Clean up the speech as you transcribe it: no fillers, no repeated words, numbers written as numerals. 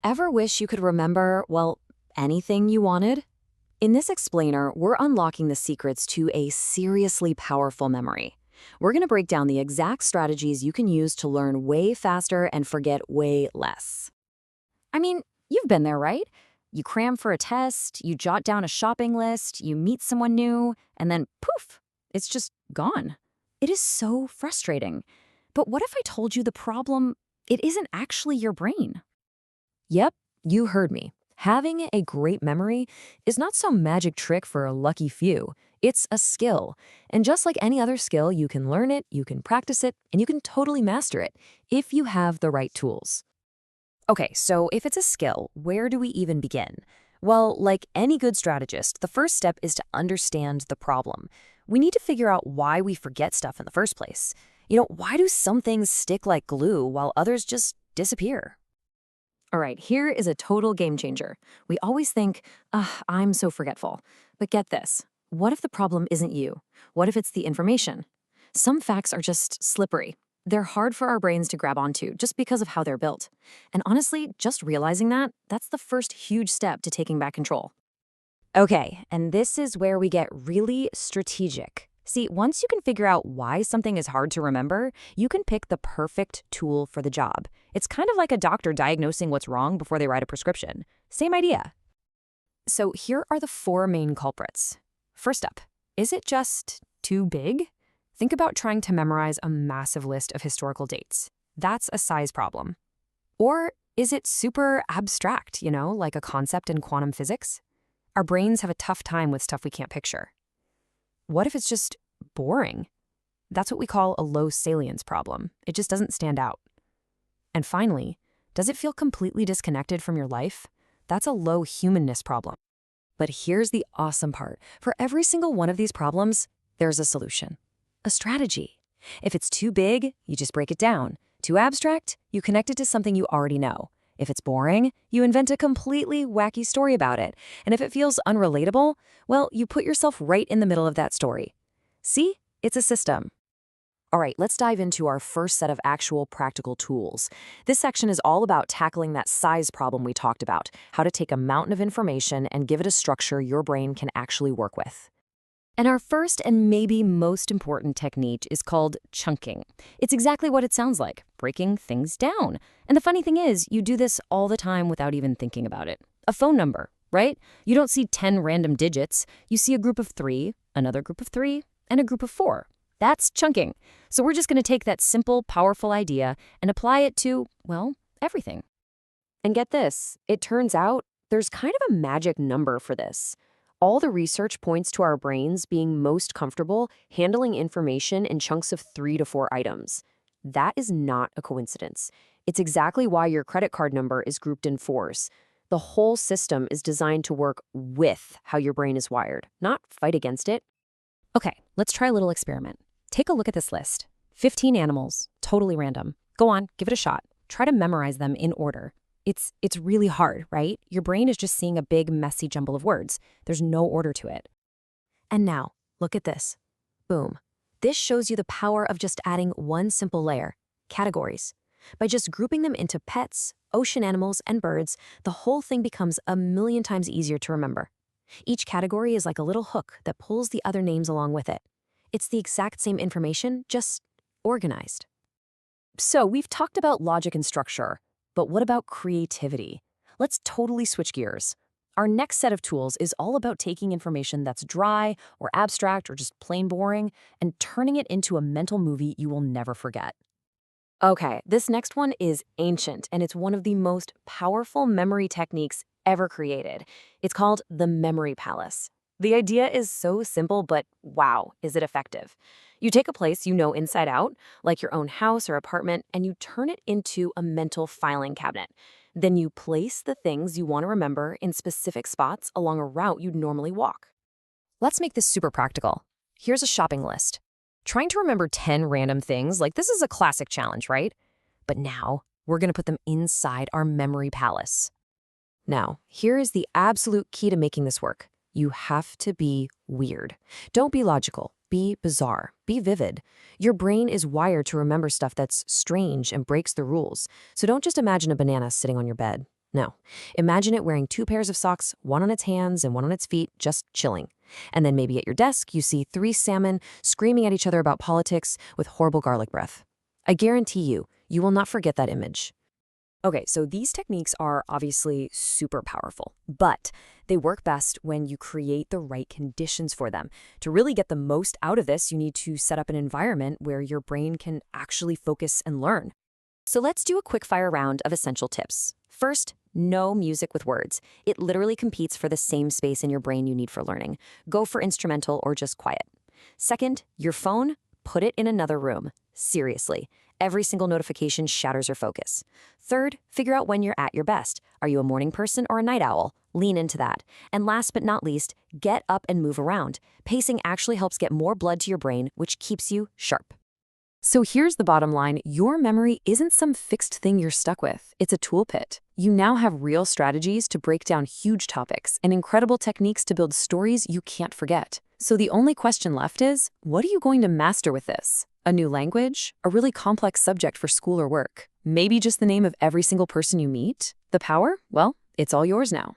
Ever wish you could remember, well, anything you wanted? In this explainer, we're unlocking the secrets to a seriously powerful memory. We're going to break down the exact strategies you can use to learn way faster and forget way less. I mean, you've been there, right? You cram for a test, you jot down a shopping list, you meet someone new, and then poof, it's just gone. It is so frustrating. But what if I told you the problem, it isn't actually your brain? Yep, you heard me. Having a great memory is not some magic trick for a lucky few. It's a skill. And just like any other skill, you can learn it, you can practice it, and you can totally master it if you have the right tools. Okay, so if it's a skill, where do we even begin? Well, like any good strategist, the first step is to understand the problem. We need to figure out why we forget stuff in the first place. Why do some things stick like glue while others just disappear? All right, here is a total game changer. We always think, I'm so forgetful. But get this. What if the problem isn't you? What if it's the information? Some facts are just slippery. They're hard for our brains to grab onto just because of how they're built. And honestly, just realizing that, that's the first huge step to taking back control. Okay, and this is where we get really strategic. See, once you can figure out why something is hard to remember, you can pick the perfect tool for the job. It's kind of like a doctor diagnosing what's wrong before they write a prescription. Same idea. So here are the four main culprits. First up, is it just too big? Think about trying to memorize a massive list of historical dates. That's a size problem. Or is it super abstract, like a concept in quantum physics? Our brains have a tough time with stuff we can't picture. What if it's just boring? That's what we call a low salience problem. It just doesn't stand out. And finally, does it feel completely disconnected from your life? That's a low humanness problem. But here's the awesome part. For every single one of these problems, there's a solution, a strategy. If it's too big, you just break it down. Too abstract, you connect it to something you already know. If it's boring, you invent a completely wacky story about it. And if it feels unrelatable, well, you put yourself right in the middle of that story. See? It's a system. All right, let's dive into our first set of actual practical tools. This section is all about tackling that size problem we talked about, how to take a mountain of information and give it a structure your brain can actually work with. And our first and maybe most important technique is called chunking. It's exactly what it sounds like, breaking things down. And the funny thing is, you do this all the time without even thinking about it. A phone number, right? You don't see 10 random digits. You see a group of 3, another group of 3, and a group of 4. That's chunking. So we're just going to take that simple, powerful idea and apply it to, well, everything. And get this, it turns out there's kind of a magic number for this. All the research points to our brains being most comfortable handling information in chunks of 3 to 4 items. That is not a coincidence. It's exactly why your credit card number is grouped in 4s. The whole system is designed to work with how your brain is wired, not fight against it. Okay, let's try a little experiment. Take a look at this list. 15 animals, totally random. Go on, give it a shot. Try to memorize them in order. It's really hard, right? Your brain is just seeing a big, messy jumble of words. There's no order to it. And now, look at this. Boom. This shows you the power of just adding one simple layer, categories. By just grouping them into pets, ocean animals, and birds, the whole thing becomes a million times easier to remember. Each category is like a little hook that pulls the other names along with it. It's the exact same information, just organized. So we've talked about logic and structure. But what about creativity? Let's totally switch gears. Our next set of tools is all about taking information that's dry or abstract or just plain boring and turning it into a mental movie you will never forget. Okay, this next one is ancient, and it's one of the most powerful memory techniques ever created. It's called the memory palace. The idea is so simple, but wow, is it effective. You take a place you know inside out, like your own house or apartment, and you turn it into a mental filing cabinet. Then you place the things you want to remember in specific spots along a route you'd normally walk. Let's make this super practical. Here's a shopping list. Trying to remember 10 random things, like this is a classic challenge, right? But now, we're going to put them inside our memory palace. Now, here is the absolute key to making this work. You have to be weird. Don't be logical. Be bizarre. Be vivid. Your brain is wired to remember stuff that's strange and breaks the rules. So don't just imagine a banana sitting on your bed. No. Imagine it wearing two pairs of socks, one on its hands and one on its feet, just chilling. And then maybe at your desk, you see three salmon screaming at each other about politics with horrible garlic breath. I guarantee you will not forget that image. Okay, so these techniques are obviously super powerful, but they work best when you create the right conditions for them. To really get the most out of this, you need to set up an environment where your brain can actually focus and learn. So let's do a quick fire round of essential tips. First, no music with words. It literally competes for the same space in your brain you need for learning. Go for instrumental or just quiet. Second, your phone, put it in another room. Seriously. Every single notification shatters your focus. Third, figure out when you're at your best. Are you a morning person or a night owl? Lean into that. And last but not least, get up and move around. Pacing actually helps get more blood to your brain, which keeps you sharp. So here's the bottom line. Your memory isn't some fixed thing you're stuck with. It's a toolkit. You now have real strategies to break down huge topics and incredible techniques to build stories you can't forget. So the only question left is, what are you going to master with this? A new language? A really complex subject for school or work? Maybe just the name of every single person you meet? The power? Well, it's all yours now.